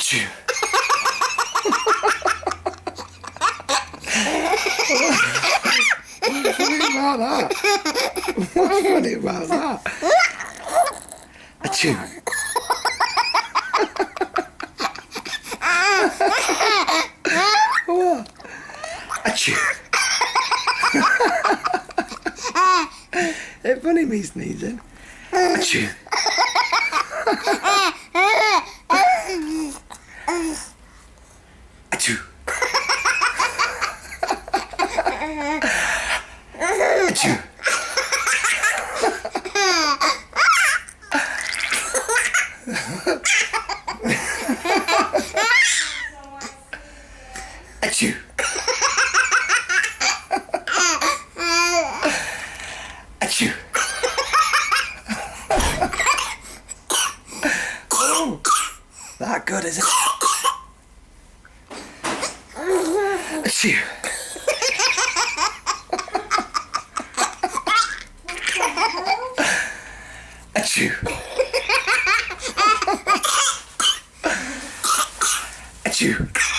Achoo. What's funny about that? What's funny about that? Achoo. What? Achoo. It's funny me sneezing. Achoo. Achoo. Achoo. Achoo. Achoo. Oh, that good, is it? Achoo. Achoo. Achoo.